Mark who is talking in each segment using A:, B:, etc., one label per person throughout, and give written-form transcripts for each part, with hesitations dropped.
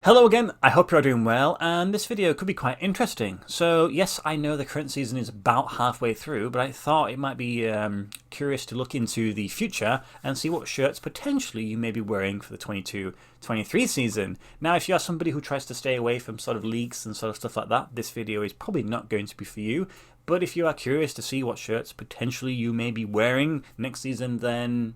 A: Hello again, I hope you're doing well, and this video could be quite interesting. So yes, I know the current season is about halfway through, but I thought it might be curious to look into the future and see what shirts potentially you may be wearing for the 22-23 season. Now, if you are somebody who tries to stay away from sort of leaks and sort of stuff like that, this video is probably not going to be for you. But if you are curious to see what shirts potentially you may be wearing next season, then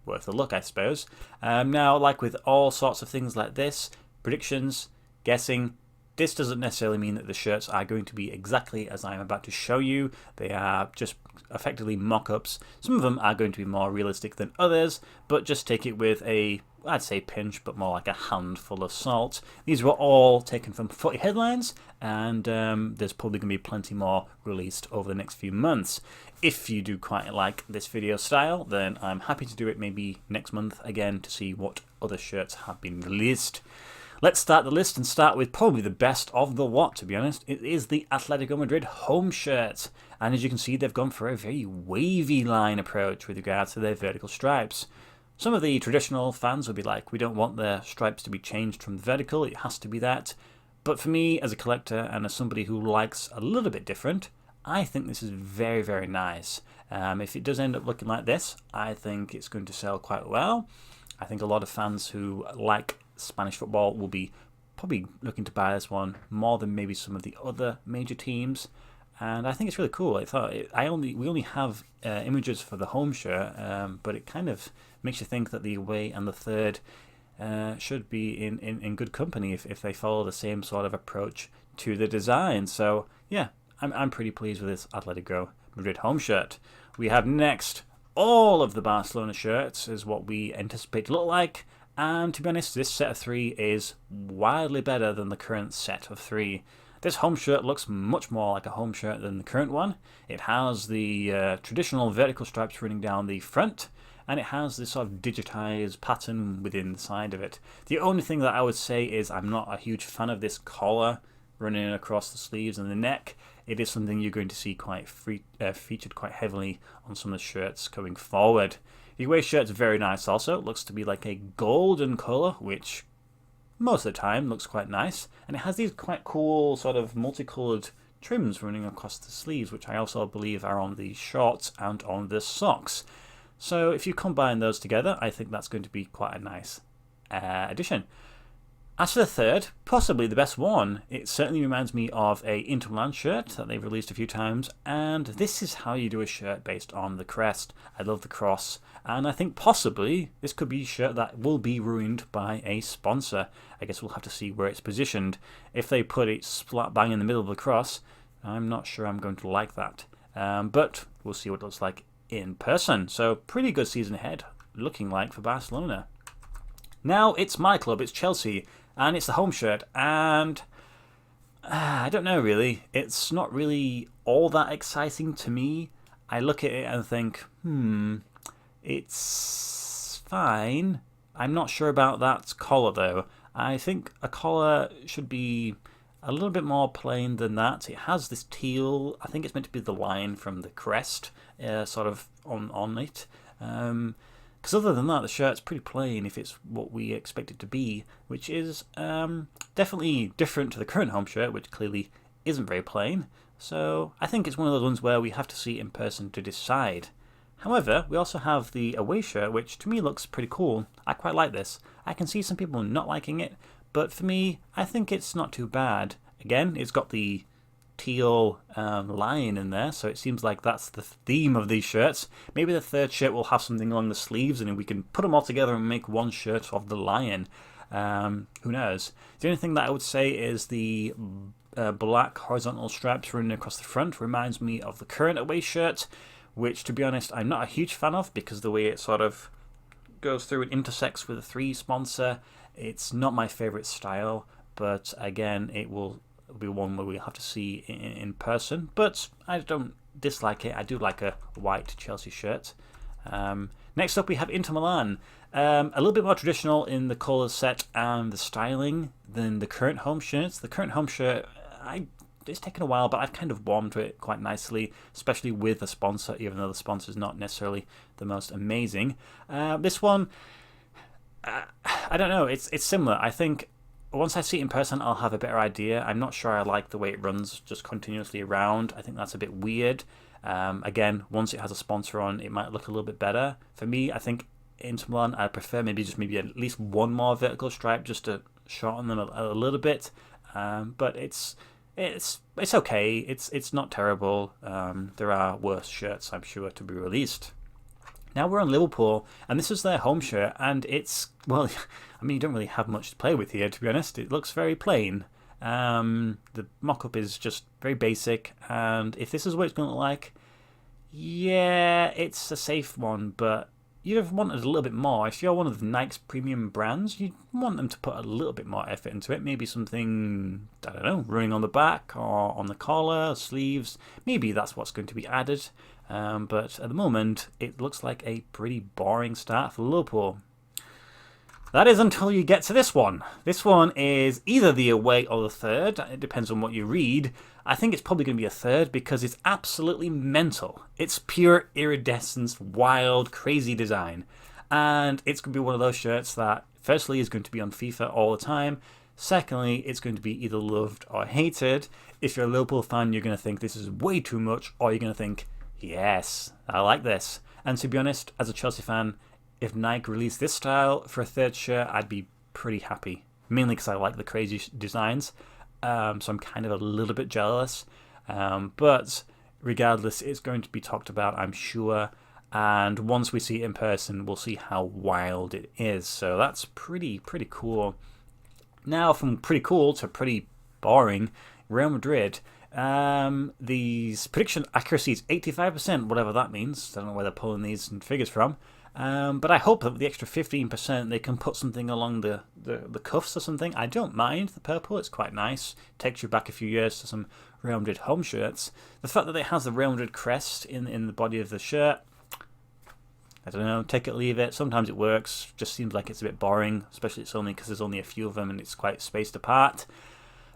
A: worth a look, I suppose. Now, like with all sorts of things like this, predictions, guessing, this doesn't necessarily mean that the shirts are going to be exactly as I'm about to show you. They are just effectively mock-ups. Some of them are going to be more realistic than others, but just take it with a, I'd say pinch, but more like a handful of salt. These were all taken from Footy Headlines, and there's probably going to be plenty more released over the next few months. If you do quite like this video style, then I'm happy to do it maybe next month again to see what other shirts have been released. Let's start the list and start with probably the best of the lot, to be honest. It is the Atletico Madrid home shirt. And as you can see, they've gone for a very wavy line approach with regards to their vertical stripes. Some of the traditional fans will be like, we don't want their stripes to be changed from vertical, it has to be that. But for me, as a collector and as somebody who likes a little bit different, I think this is very, very nice. If it does end up looking like this, I think it's going to sell quite well. I think a lot of fans who like Spanish football will be probably looking to buy this one more than maybe some of the other major teams. And I think it's really cool. We only have images for the home shirt, but it kind of makes you think that the away and the third should be in good company if they follow the same sort of approach to the design. So yeah, I'm pretty pleased with this Atletico Madrid home shirt. We have next all of the Barcelona shirts is what we anticipate to look like. And to be honest, this set of three is wildly better than the current set of three. This home shirt looks much more like a home shirt than the current one. It has the traditional vertical stripes running down the front, and it has this sort of digitized pattern within the side of it. The only thing that I would say is I'm not a huge fan of this collar running across the sleeves and the neck. It is something you're going to see quite featured quite heavily on some of the shirts going forward. The away shirt's very nice also. It looks to be like a golden colour, which most of the time looks quite nice. And it has these quite cool sort of multicoloured trims running across the sleeves, which I also believe are on the shorts and on the socks. So if you combine those together, I think that's going to be quite a nice addition. As for the third, possibly the best one, it certainly reminds me of a Inter Milan shirt that they've released a few times, and this is how you do a shirt based on the crest. I love the cross, and I think possibly this could be a shirt that will be ruined by a sponsor. I guess we'll have to see where it's positioned. If they put it splat bang in the middle of the cross, I'm not sure I'm going to like that. But we'll see what it looks like in person. So pretty good season ahead, looking like for Barcelona. Now it's my club, it's Chelsea. And it's the home shirt, and I don't know really. It's not really all that exciting to me. I look at it and think, it's fine. I'm not sure about that collar though. I think a collar should be a little bit more plain than that. It has this teal, I think it's meant to be the line from the crest sort of on it. Because other than that, the shirt's pretty plain if it's what we expect it to be, which is definitely different to the current home shirt, which clearly isn't very plain. So I think it's one of those ones where we have to see it in person to decide. However, we also have the away shirt, which to me looks pretty cool. I quite like this. I can see some people not liking it, but for me, I think it's not too bad. Again, it's got the teal line in there, so it seems like that's the theme of these shirts. Maybe the third shirt will have something along the sleeves and we can put them all together and make one shirt of the lion. Who knows? The only thing that I would say is the black horizontal stripes running across the front reminds me of the current away shirt, which to be honest I'm not a huge fan of because the way it sort of goes through and intersects with the 3 sponsor, it's not my favourite style, but again it will be one where we have to see in person, but I don't dislike it. I do like a white Chelsea shirt. Next up we have Inter Milan. A little bit more traditional in the colour set and the styling than the current home shirts. The current home shirt, it's taken a while, but I've kind of warmed to it quite nicely, especially with the sponsor, even though the sponsor is not necessarily the most amazing. This one, I don't know, it's similar. I think once I see it in person, I'll have a better idea. I'm not sure I like the way it runs just continuously around. I think that's a bit weird. Again, once it has a sponsor on, it might look a little bit better. For me, I think Inter Milan, I prefer maybe at least one more vertical stripe just to shorten them a little bit. But it's okay. It's not terrible. There are worse shirts, I'm sure, to be released. Now we're on Liverpool, and this is their home shirt, and it's, well, I mean, you don't really have much to play with here, to be honest. It looks very plain. The mock-up is just very basic, and if this is what it's going to look like, yeah, it's a safe one, but you'd have wanted a little bit more. If you're one of the Nike's premium brands, you'd want them to put a little bit more effort into it. Maybe something, I don't know, running on the back or on the collar, sleeves. Maybe that's what's going to be added. But at the moment, it looks like a pretty boring start for Liverpool. That is until you get to this one. This one is either the away or the third. It depends on what you read. I think it's probably going to be a third because it's absolutely mental. It's pure iridescence, wild, crazy design. And it's going to be one of those shirts that, firstly, is going to be on FIFA all the time. Secondly, it's going to be either loved or hated. If you're a Liverpool fan, you're going to think this is way too much, or you're going to think, yes, I like this. And to be honest, as a Chelsea fan, if Nike released this style for a third shirt, I'd be pretty happy. Mainly because I like the crazy designs. So I'm kind of a little bit jealous. But regardless, it's going to be talked about, I'm sure. And once we see it in person, we'll see how wild it is. So that's pretty cool. Now, from pretty cool to pretty boring, Real Madrid. The prediction accuracy is 85%, whatever that means. I don't know where they're pulling these figures from. But I hope that with the extra 15% they can put something along the cuffs or something. I don't mind the purple, it's quite nice. Takes you back a few years to some Real Madrid home shirts. The fact that it has the Real Madrid crest in the body of the shirt, I don't know, take it, leave it. Sometimes it works, just seems like it's a bit boring, especially it's only because there's only a few of them and it's quite spaced apart.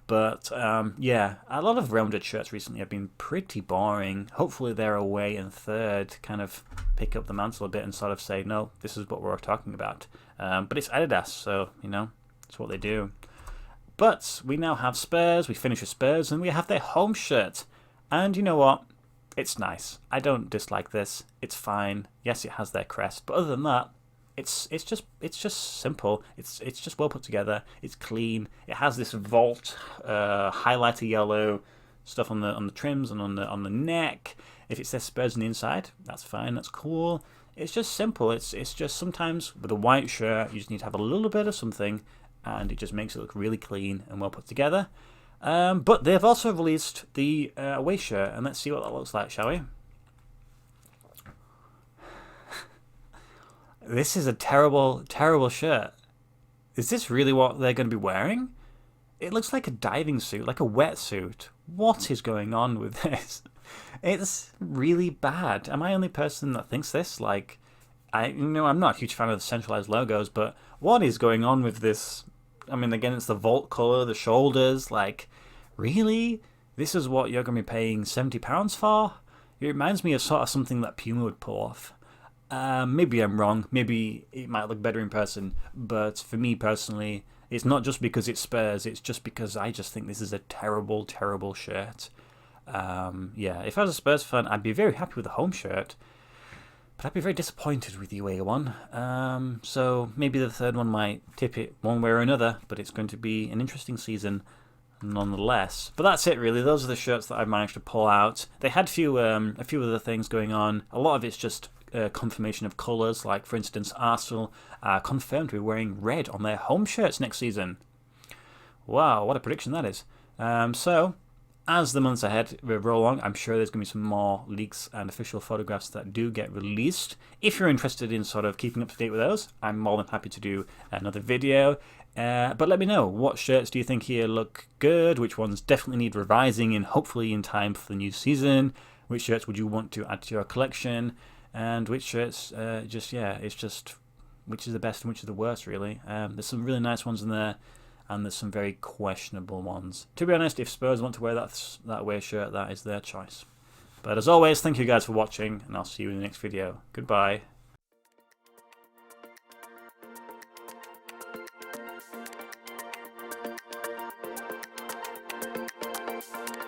A: But yeah, a lot of Real Madrid shirts recently have been pretty boring. Hopefully they're away in third, kind of pick up the mantle a bit and sort of say, no, this is what we're talking about. But it's Adidas, so, you know, it's what they do. But we now have Spurs, we finish with Spurs, and we have their home shirt. And you know what? It's nice. I don't dislike this. It's fine. Yes, it has their crest. But other than that, it's just simple. It's just well put together. It's clean. It has this vault highlighter yellow stuff on the trims and on the neck. If it says Spurs on the inside, that's fine. That's cool. It's just simple. It's just sometimes with a white shirt, you just need to have a little bit of something, and it just makes it look really clean and well put together. But they've also released the away shirt, and let's see what that looks like, shall we? This is a terrible, terrible shirt. Is this really what they're going to be wearing? It looks like a diving suit, like a wetsuit. What is going on with this? It's really bad. Am I the only person that thinks this? Like, I'm not a huge fan of the centralized logos, but what is going on with this? I mean, again, it's the vault color, the shoulders. Like, really? This is what you're going to be paying £70 for? It reminds me of sort of something that Puma would pull off. Maybe I'm wrong. Maybe it might look better in person. But for me personally, it's not just because it's Spurs. It's just because I just think this is a terrible, terrible shirt. Yeah, if I was a Spurs fan, I'd be very happy with the home shirt. But I'd be very disappointed with the away one. So maybe the third one might tip it one way or another. But it's going to be an interesting season nonetheless. But that's it really. Those are the shirts that I've managed to pull out. They had a few other things going on. A lot of it's just confirmation of colours, like for instance Arsenal are confirmed to be wearing red on their home shirts next season. Wow, what a prediction that is. So as the months ahead roll along, I'm sure there's going to be some more leaks and official photographs that do get released. If you're interested in sort of keeping up to date with those, I'm more than happy to do another video. But let me know, what shirts do you think here look good? Which ones definitely need revising and hopefully in time for the new season? Which shirts would you want to add to your collection? And which shirts, which is the best and which is the worst, really. There's some really nice ones in there, and there's some very questionable ones. To be honest, if Spurs want to wear that away shirt, that is their choice. But as always, thank you guys for watching, and I'll see you in the next video. Goodbye.
B: you.